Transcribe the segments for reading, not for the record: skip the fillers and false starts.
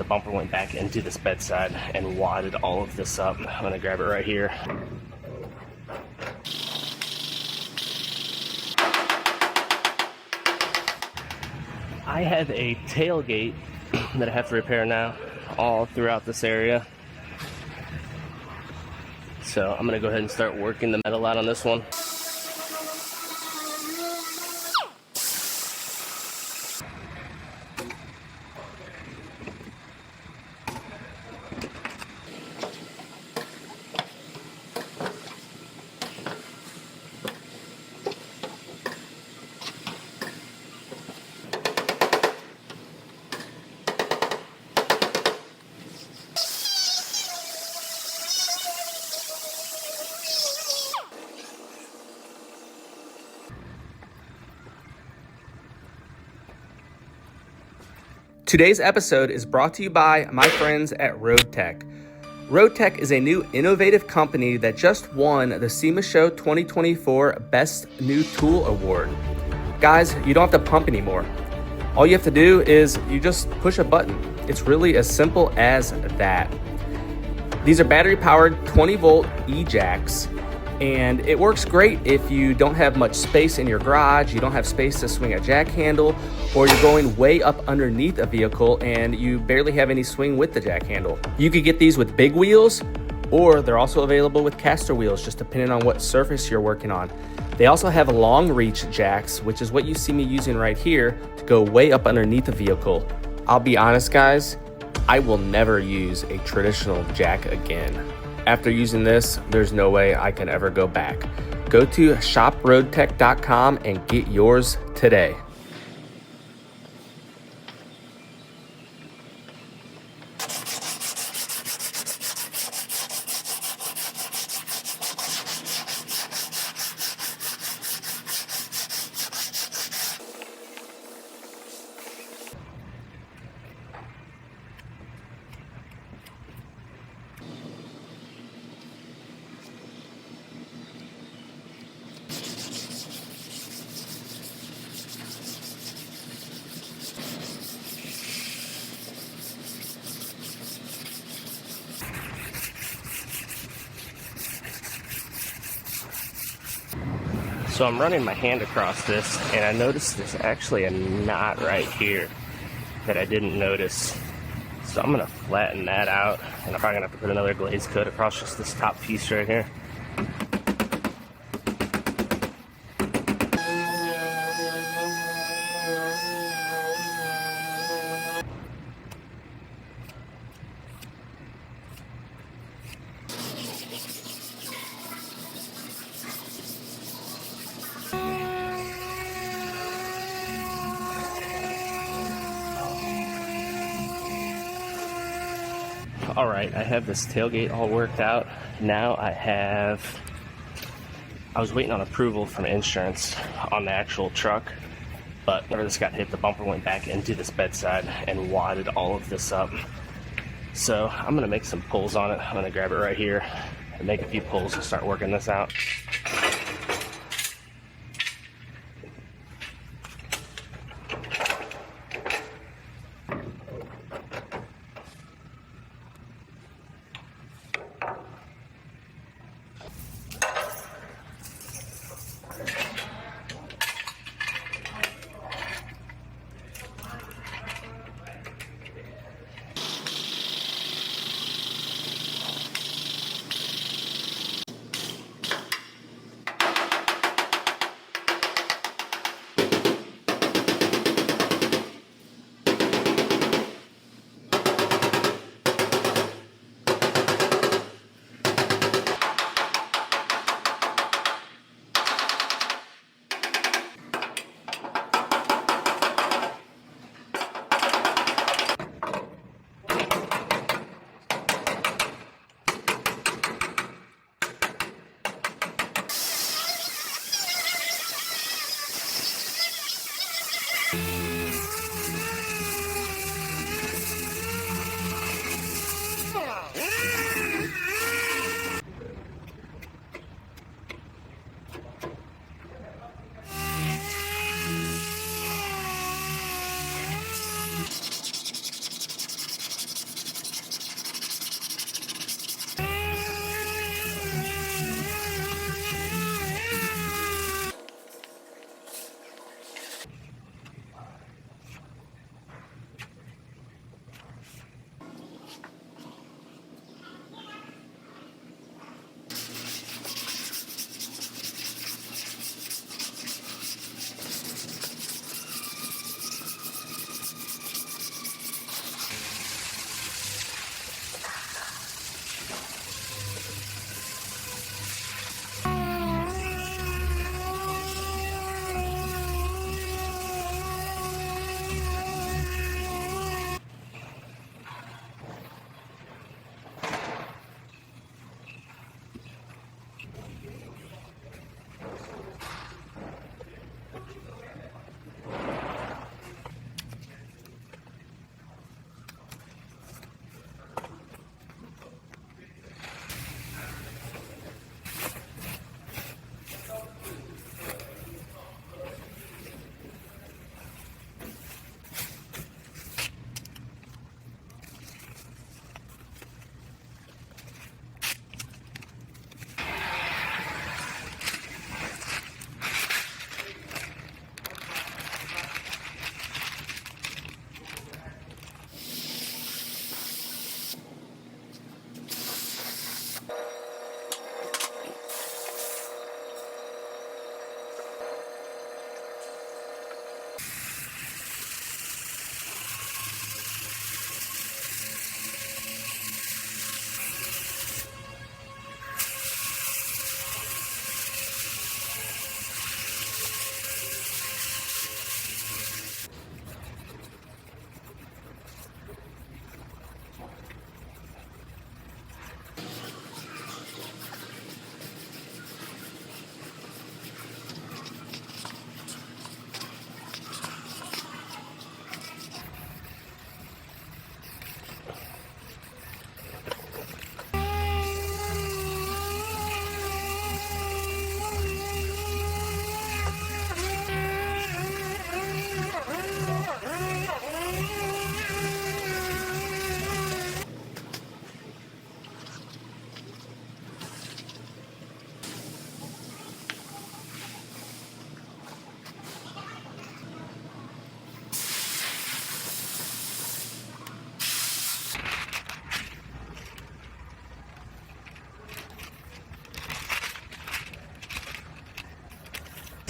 the bumper went back into this bedside and wadded all of this up. I'm gonna grab it right here. I have a tailgate that I have to repair now all throughout this area. So I'm gonna go ahead and start working the metal out on this one. Today's episode is brought to you by my friends at Roadtech. Roadtech is a new innovative company that just won the SEMA Show 2024 Best New Tool Award. Guys, you don't have to pump anymore. All you have to do is you just push a button. It's really as simple as that. These are battery-powered 20-volt e-jacks, and it works great if you don't have much space in your garage, you don't have space to swing a jack handle, or you're going way up underneath a vehicle and you barely have any swing with the jack handle. You could get these with big wheels, or they're also available with caster wheels, just depending on what surface you're working on. They also have long reach jacks, which is what you see me using right here, to go way up underneath a vehicle. I'll be honest, guys, I will never use a traditional jack again. After using this, there's no way I can ever go back. Go to shoproadtech.com and get yours today. So I'm running my hand across this, and I noticed there's actually a knot right here that I didn't notice. So I'm gonna flatten that out, and I'm probably gonna have to put another glaze coat across just this top piece right here. All right, I have this tailgate all worked out. Now I was waiting on approval from insurance on the actual truck, but whenever this got hit, the bumper went back into this bedside and wadded all of this up. So I'm gonna make some pulls on it. I'm gonna grab it right here and make a few pulls and start working this out.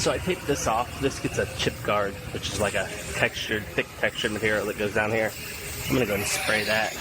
So I taped this off. This gets a chip guard, which is like a textured, thick textured material that goes down here. I'm gonna go and spray that.